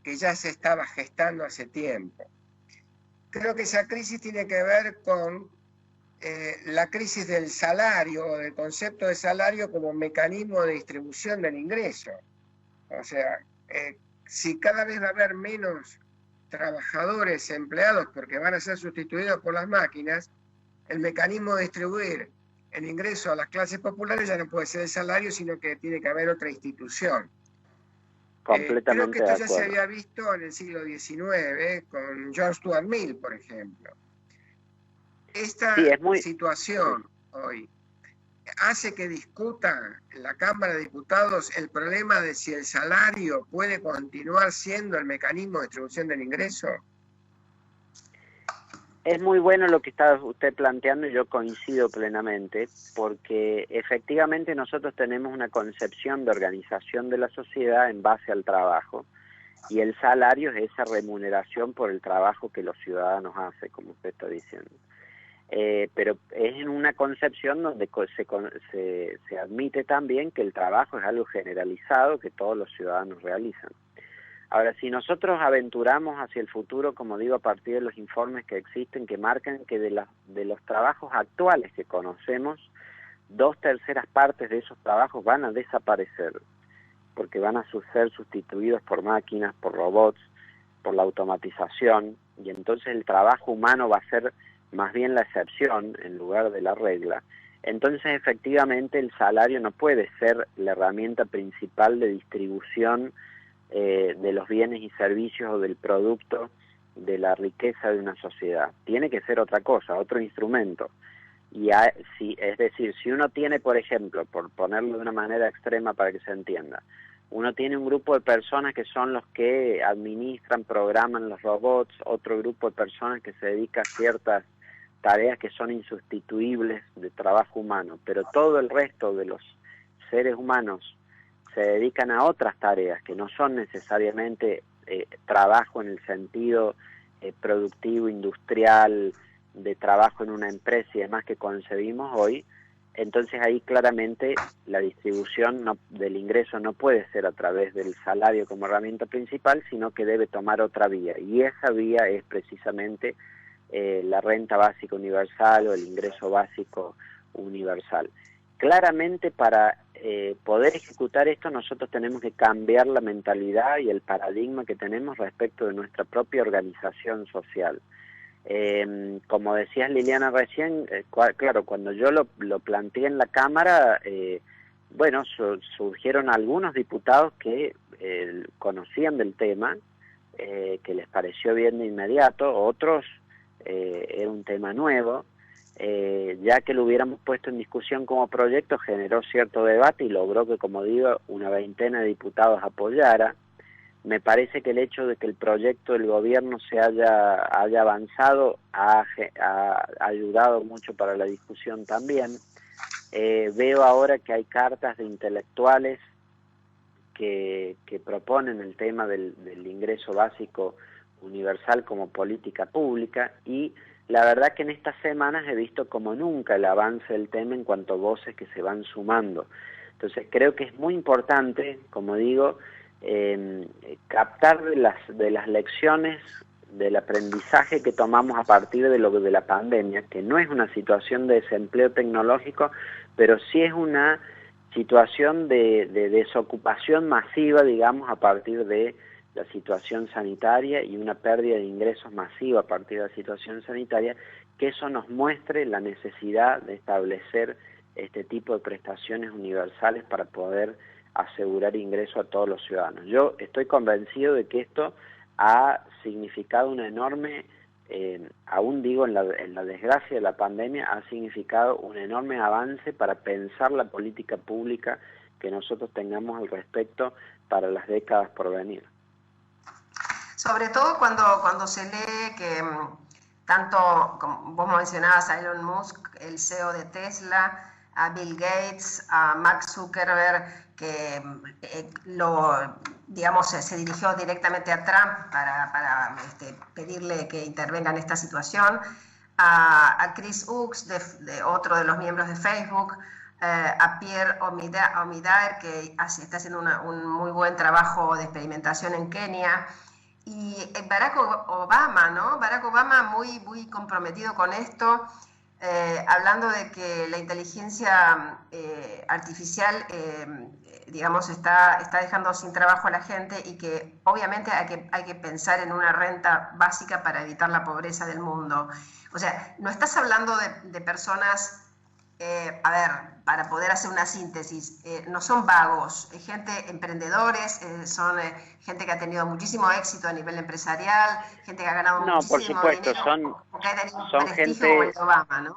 que ya se estaba gestando hace tiempo. Creo que esa crisis tiene que ver con la crisis del salario, del concepto de salario como mecanismo de distribución del ingreso. O sea, si cada vez va a haber menos trabajadores empleados porque van a ser sustituidos por las máquinas, el mecanismo de distribuir el ingreso a las clases populares ya no puede ser el salario, sino que tiene que haber otra institución. Creo que esto ya se había visto en el siglo XIX con John Stuart Mill, por ejemplo. Esta situación hoy hace que discuta en la Cámara de Diputados el problema de si el salario puede continuar siendo el mecanismo de distribución del ingreso. Es muy bueno lo que está usted planteando y yo coincido plenamente, porque efectivamente nosotros tenemos una concepción de organización de la sociedad en base al trabajo, y el salario es esa remuneración por el trabajo que los ciudadanos hacen, como usted está diciendo. Pero es en una concepción donde se admite también que el trabajo es algo generalizado que todos los ciudadanos realizan. Ahora, si nosotros aventuramos hacia el futuro, como digo, a partir de los informes que existen, que marcan que de los trabajos actuales que conocemos, 2/3 partes de esos trabajos van a desaparecer, porque van a ser sustituidos por máquinas, por robots, por la automatización, y entonces el trabajo humano va a ser más bien la excepción en lugar de la regla. Entonces, efectivamente, el salario no puede ser la herramienta principal de distribución de los bienes y servicios o del producto de la riqueza de una sociedad. Tiene que ser otra cosa, otro instrumento. Y es decir, si uno tiene, por ejemplo, por ponerlo de una manera extrema para que se entienda, uno tiene un grupo de personas que son los que administran, programan los robots, otro grupo de personas que se dedica a ciertas tareas que son insustituibles de trabajo humano, pero todo el resto de los seres humanos se dedican a otras tareas que no son necesariamente trabajo en el sentido productivo, industrial, de trabajo en una empresa y demás que concebimos hoy. Entonces ahí claramente la distribución del ingreso no puede ser a través del salario como herramienta principal, sino que debe tomar otra vía, y esa vía es precisamente la renta básica universal o el ingreso básico universal. Claramente para poder ejecutar esto nosotros tenemos que cambiar la mentalidad y el paradigma que tenemos respecto de nuestra propia organización social. Como decías, Liliana, recién, claro, cuando yo lo planteé en la Cámara, bueno, surgieron algunos diputados que conocían del tema, que les pareció bien de inmediato, otros era un tema nuevo. Ya que lo hubiéramos puesto en discusión como proyecto, generó cierto debate y logró que, como digo, una veintena de diputados apoyara. Me parece que el hecho de que el proyecto del gobierno se haya avanzado ha ayudado mucho para la discusión también. Veo ahora que hay cartas de intelectuales que proponen el tema del ingreso básico universal como política pública, y la verdad que en estas semanas he visto como nunca el avance del tema en cuanto a voces que se van sumando. Entonces creo que es muy importante, como digo, captar de las lecciones del aprendizaje que tomamos a partir de lo de la pandemia, que no es una situación de desempleo tecnológico, pero sí es una situación de desocupación masiva, digamos, a partir de la situación sanitaria y una pérdida de ingresos masiva a partir de la situación sanitaria, que eso nos muestre la necesidad de establecer este tipo de prestaciones universales para poder asegurar ingreso a todos los ciudadanos. Yo estoy convencido de que esto ha significado una enorme, aún digo en la desgracia de la pandemia, ha significado un enorme avance para pensar la política pública que nosotros tengamos al respecto para las décadas por venir. Sobre todo cuando se lee que tanto, como vos mencionabas, a Elon Musk, el CEO de Tesla, a Bill Gates, a Mark Zuckerberg, que digamos, se dirigió directamente a Trump para pedirle que intervenga en esta situación, a Chris Hughes, otro de los miembros de Facebook, a Pierre Omidyar, que está haciendo un muy buen trabajo de experimentación en Kenia, y Barack Obama, ¿no? Barack Obama muy comprometido con esto, hablando de que la inteligencia artificial, digamos, está dejando sin trabajo a la gente y que obviamente hay que pensar en una renta básica para evitar la pobreza del mundo. O sea, no estás hablando de personas, a ver, para poder hacer una síntesis, no son vagos, gente emprendedores, son gente que ha tenido muchísimo éxito a nivel empresarial, gente que ha ganado muchísimo dinero, que ha tenido un prestigio como el de Obama, ¿no?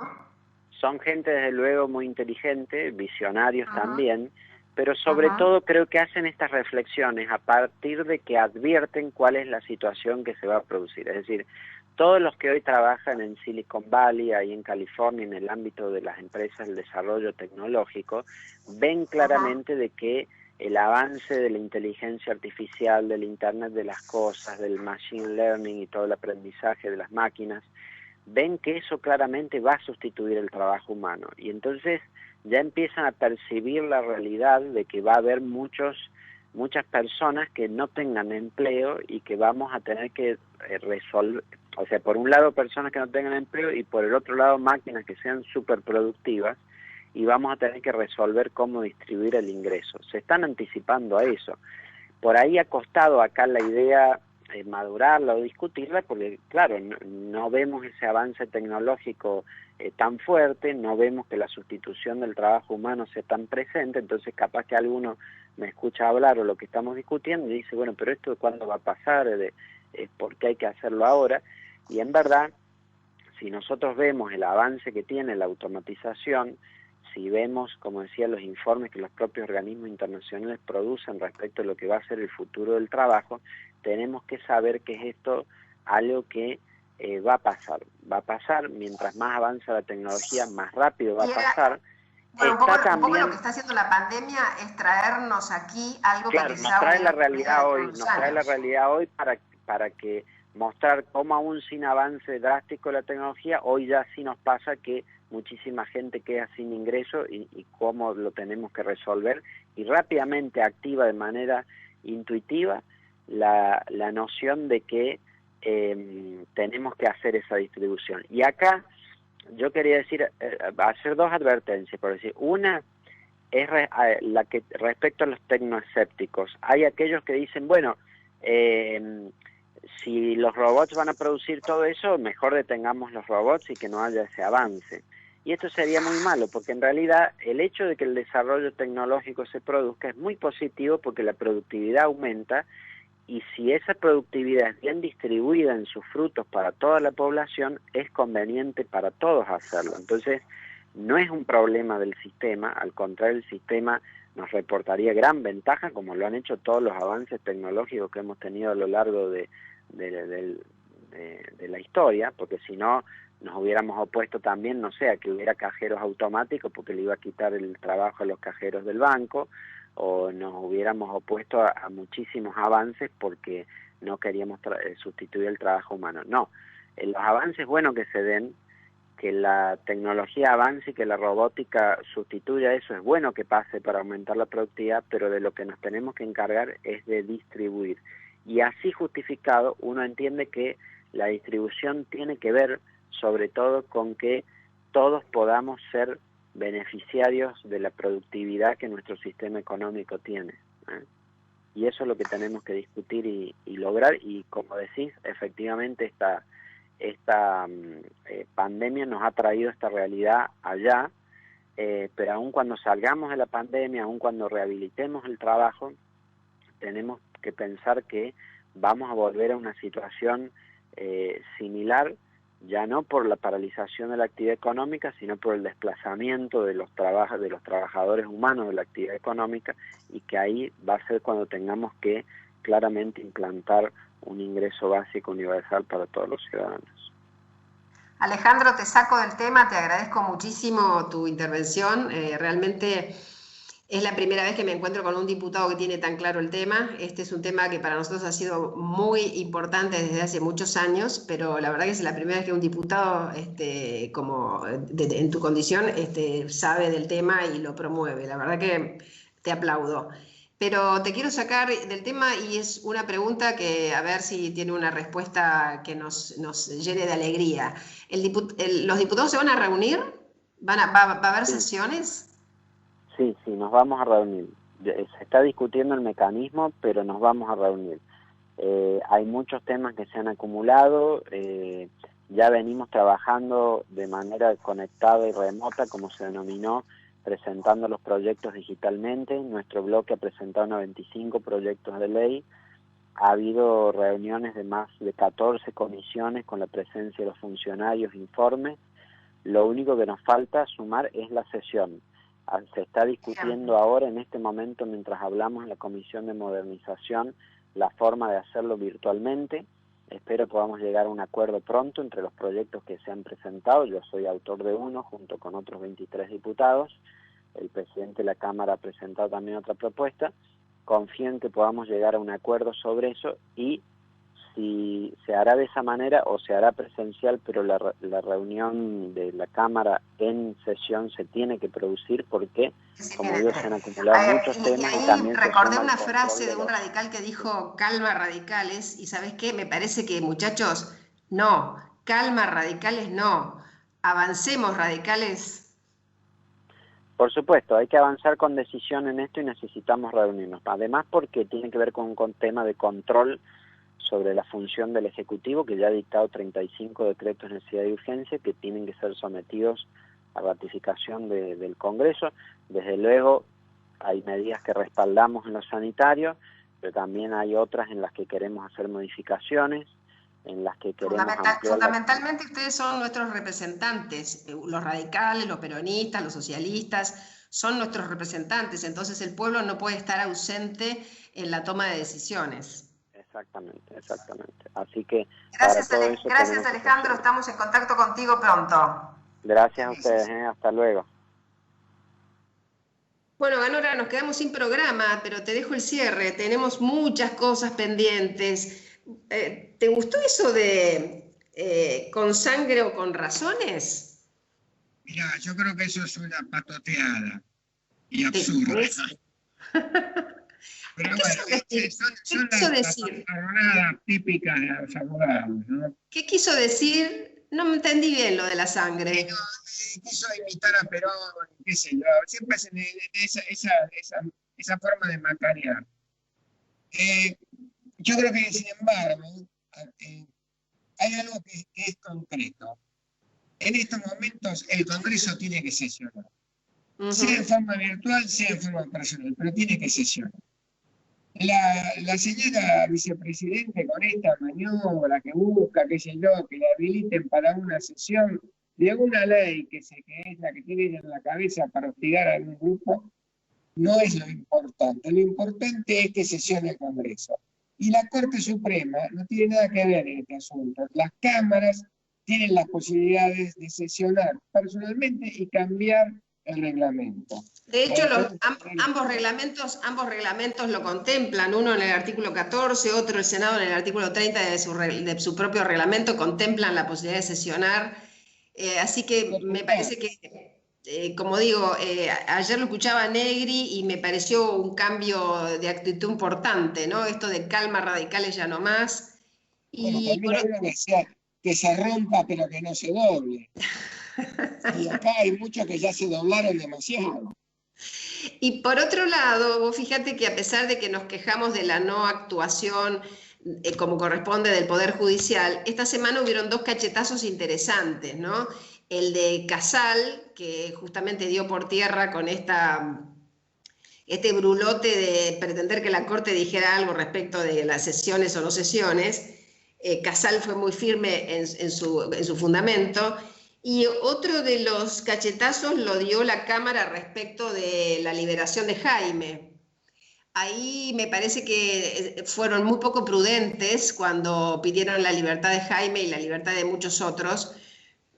Son gente desde luego muy inteligente, visionarios también, pero sobre todo creo que hacen estas reflexiones a partir de que advierten cuál es la situación que se va a producir. Es decir, todos los que hoy trabajan en Silicon Valley, ahí en California, en el ámbito de las empresas del desarrollo tecnológico, ven claramente de que el avance de la inteligencia artificial, del Internet de las cosas, del machine learning y todo el aprendizaje de las máquinas, ven que eso claramente va a sustituir el trabajo humano. Y entonces ya empiezan a percibir la realidad de que va a haber muchas personas que no tengan empleo y que vamos a tener que resolver, o sea, por un lado personas que no tengan empleo y por el otro lado máquinas que sean súper productivas, y vamos a tener que resolver cómo distribuir el ingreso. Se están anticipando a eso. Por ahí ha costado acá la idea madurarla o discutirla, porque claro, no vemos ese avance tecnológico tan fuerte, no vemos que la sustitución del trabajo humano sea tan presente, entonces capaz que alguno me escucha hablar o lo que estamos discutiendo y dice, bueno, pero esto ¿cuándo va a pasar? ¿Por qué hay que hacerlo ahora? Y en verdad, si nosotros vemos el avance que tiene la automatización, si vemos, como decía, los informes que los propios organismos internacionales producen respecto a lo que va a ser el futuro del trabajo, tenemos que saber que es esto algo que va a pasar. Va a pasar, mientras más avanza la tecnología, más rápido va a pasar. Bueno, un poco lo que está haciendo la pandemia es traernos aquí algo claro, que nos trae la realidad hoy, para que mostrar cómo aún sin avance drástico de la tecnología, hoy ya sí nos pasa que muchísima gente queda sin ingreso y cómo lo tenemos que resolver, y rápidamente activa de manera intuitiva la noción de que tenemos que hacer esa distribución. Y acá yo quería decir, hacer dos advertencias, por decir, una es la que respecto a los tecnoescépticos. Hay aquellos que dicen, bueno, si los robots van a producir todo eso, mejor detengamos los robots y que no haya ese avance. Y esto sería muy malo, porque en realidad el hecho de que el desarrollo tecnológico se produzca es muy positivo porque la productividad aumenta, y si esa productividad es bien distribuida en sus frutos para toda la población, es conveniente para todos hacerlo. Entonces, no es un problema del sistema, al contrario, el sistema nos reportaría gran ventaja, como lo han hecho todos los avances tecnológicos que hemos tenido a lo largo de la historia, porque si no nos hubiéramos opuesto también, no sé, a que hubiera cajeros automáticos porque le iba a quitar el trabajo a los cajeros del banco, o nos hubiéramos opuesto a muchísimos avances porque no queríamos sustituir el trabajo humano. No, los avances buenos que se den que la tecnología avance y que la robótica sustituya eso. Es bueno que pase para aumentar la productividad, pero de lo que nos tenemos que encargar es de distribuir. Y así justificado, uno entiende que la distribución tiene que ver sobre todo con que todos podamos ser beneficiarios de la productividad que nuestro sistema económico tiene, ¿eh? Y eso es lo que tenemos que discutir y lograr, y como decís, efectivamente esta pandemia nos ha traído esta realidad allá, pero aun cuando salgamos de la pandemia, aun cuando rehabilitemos el trabajo, tenemos que pensar que vamos a volver a una situación similar, ya no por la paralización de la actividad económica, sino por el desplazamiento de los trabajadores humanos de la actividad económica, y que ahí va a ser cuando tengamos que claramente implantar un ingreso básico universal para todos los ciudadanos. Alejandro, te saco del tema, te agradezco muchísimo tu intervención. Realmente es la primera vez que me encuentro con un diputado que tiene tan claro el tema. Este es un tema que para nosotros ha sido muy importante desde hace muchos años, pero la verdad que es la primera vez que un diputado en tu condición sabe del tema y lo promueve. La verdad que te aplaudo. Pero te quiero sacar del tema y es una pregunta que a ver si tiene una respuesta que nos llene de alegría. ¿Los diputados se van a reunir? ¿Va a haber sesiones? Sí, nos vamos a reunir. Se está discutiendo el mecanismo, pero nos vamos a reunir. Hay muchos temas que se han acumulado, ya venimos trabajando de manera conectada y remota, como se denominó, presentando los proyectos digitalmente. Nuestro bloque ha presentado 95 proyectos de ley. Ha habido reuniones de más de 14 comisiones con la presencia de los funcionarios, informes. Lo único que nos falta sumar es la sesión. Se está discutiendo ahora, en este momento, mientras hablamos en la Comisión de Modernización, la forma de hacerlo virtualmente. Espero podamos llegar a un acuerdo pronto entre los proyectos que se han presentado. Yo soy autor de uno, junto con otros 23 diputados. El presidente de la Cámara ha presentado también otra propuesta. Confío en que podamos llegar a un acuerdo sobre eso, y si se hará de esa manera o se hará presencial, pero la reunión de la Cámara en sesión se tiene que producir porque, como digo, se han acumulado muchos temas. Y también recordé una frase de un radical que dijo: calma radicales, y ¿sabes qué? Me parece que, muchachos, no, calma radicales no, avancemos radicales. Por supuesto, hay que avanzar con decisión en esto y necesitamos reunirnos. Además, porque tiene que ver con un tema de control sobre la función del Ejecutivo, que ya ha dictado 35 decretos de necesidad y urgencia que tienen que ser sometidos a ratificación del Congreso. Desde luego hay medidas que respaldamos en lo sanitario, pero también hay otras en las que queremos hacer modificaciones, en las que queremos fundamentalmente ustedes son nuestros representantes, los radicales, los peronistas, los socialistas, son nuestros representantes, entonces el pueblo no puede estar ausente en la toma de decisiones. Exactamente. Así que gracias Alejandro, estamos en contacto contigo pronto. Gracias a ustedes, hasta luego. Bueno, Ganora, nos quedamos sin programa, pero te dejo el cierre, tenemos muchas cosas pendientes. ¿Te gustó eso de con sangre o con razones? Mira, yo creo que eso es una patoteada y absurda. Pero bueno, son las marronadas típicas de los abogados, ¿no? ¿Qué quiso decir? No me entendí bien lo de la sangre. No, quiso imitar a Perón, qué sé yo. Siempre hacen esa forma de macanear. Yo creo que, sin embargo, hay algo que es concreto. En estos momentos el Congreso tiene que sesionar. Sea en forma virtual, sea en forma personal, pero tiene que sesionar. La señora vicepresidente, con esta maniobra que busca, qué sé yo, que le habiliten para una sesión de una ley que es la que tiene ella en la cabeza para hostigar a algún grupo, no es lo importante. Lo importante es que sesione el Congreso. Y la Corte Suprema no tiene nada que ver en este asunto. Las cámaras tienen las posibilidades de sesionar personalmente y cambiar el reglamento. De hecho, ambos reglamentos lo contemplan, uno en el artículo 14, otro el Senado en el artículo 30 de su propio reglamento, contemplan la posibilidad de sesionar Así que me parece que, como digo, ayer lo escuchaba a Negri y me pareció un cambio de actitud importante, ¿no? Esto de calma radicales ya no más. Bueno, Y también hay uno que decía que se rompa pero que no se doble. Y acá hay muchos que ya se doblaron demasiado. Y por otro lado, vos fíjate que a pesar de que nos quejamos de la no actuación como corresponde del Poder Judicial, esta semana hubieron dos cachetazos interesantes, ¿no? El de Casal, que justamente dio por tierra con este brulote de pretender que la Corte dijera algo respecto de las sesiones o no sesiones. Casal fue muy firme en su fundamento. Y otro de los cachetazos lo dio la Cámara respecto de la liberación de Jaime. Ahí me parece que fueron muy poco prudentes cuando pidieron la libertad de Jaime y la libertad de muchos otros,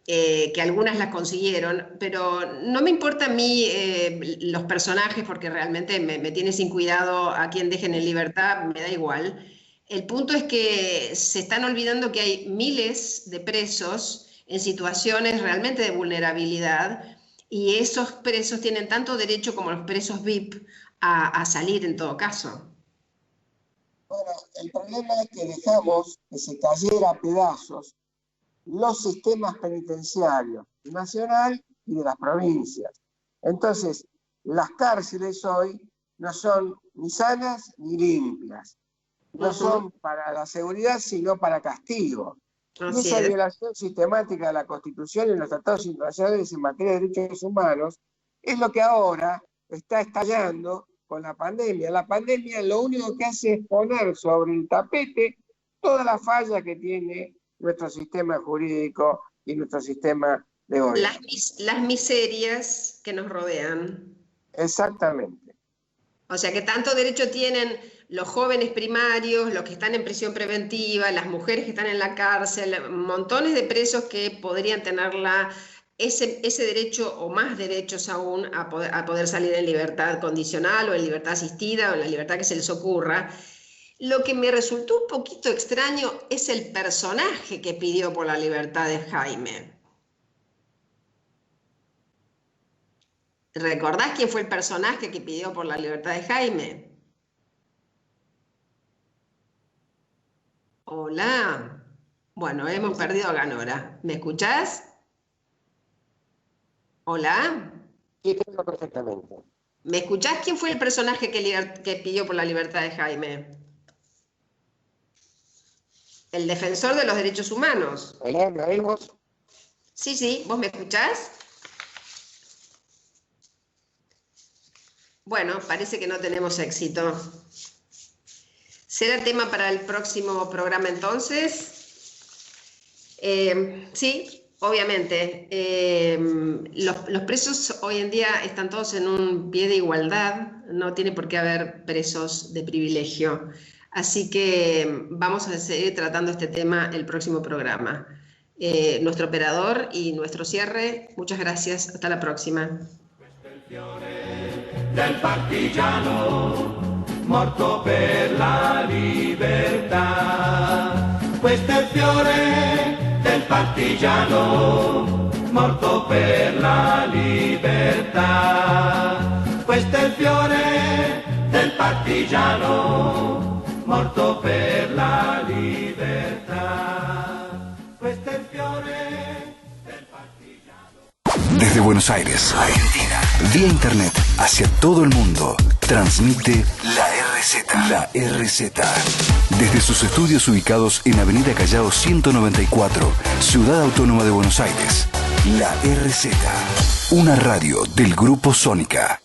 que algunas las consiguieron, pero no me importa a mí los personajes porque realmente me tiene sin cuidado a quien dejen en libertad, me da igual. El punto es que se están olvidando que hay miles de presos en situaciones realmente de vulnerabilidad y esos presos tienen tanto derecho como los presos VIP a salir en todo caso. Bueno, el problema es que dejamos que se cayera a pedazos los sistemas penitenciarios nacional y de las provincias. Entonces, las cárceles hoy no son ni sanas ni limpias. No son para la seguridad, sino para castigo. Y esa violación sistemática de la Constitución y los tratados internacionales en materia de derechos humanos es lo que ahora está estallando con la pandemia. La pandemia lo único que hace es poner sobre el tapete toda la falla que tiene nuestro sistema jurídico y nuestro sistema de gobierno. Las miserias que nos rodean. Exactamente. O sea que tanto derecho tienen los jóvenes primarios, los que están en prisión preventiva, las mujeres que están en la cárcel, montones de presos que podrían tener ese derecho o más derechos aún a poder salir en libertad condicional o en libertad asistida o en la libertad que se les ocurra. Lo que me resultó un poquito extraño es el personaje que pidió por la libertad de Jaime. ¿Recordás quién fue el personaje que pidió por la libertad de Jaime? Hola. Bueno, hemos perdido a Ganora. ¿Me escuchás? Hola. Sí, te oigo perfectamente. ¿Me escuchás quién fue el personaje que pidió por la libertad de Jaime? El defensor de los derechos humanos. Hola, ¿me oímos? Sí, ¿vos me escuchás? Bueno, parece que no tenemos éxito. ¿Será tema para el próximo programa entonces? Sí, obviamente. Los presos hoy en día están todos en un pie de igualdad. No tiene por qué haber presos de privilegio. Así que vamos a seguir tratando este tema el próximo programa. Nuestro operador y nuestro cierre. Muchas gracias. Hasta la próxima. Del partigiano morto per la libertà. Questo è il fiore del partigiano morto per la libertà. Questo è il fiore del partigiano morto per la libertà. Questo è il fiore del partigiano. Desde Buenos Aires, Argentina, vía internet hacia todo el mundo, transmite la RZ. La RZ. Desde sus estudios ubicados en Avenida Callao 194, Ciudad Autónoma de Buenos Aires, la RZ. Una radio del Grupo Sónica.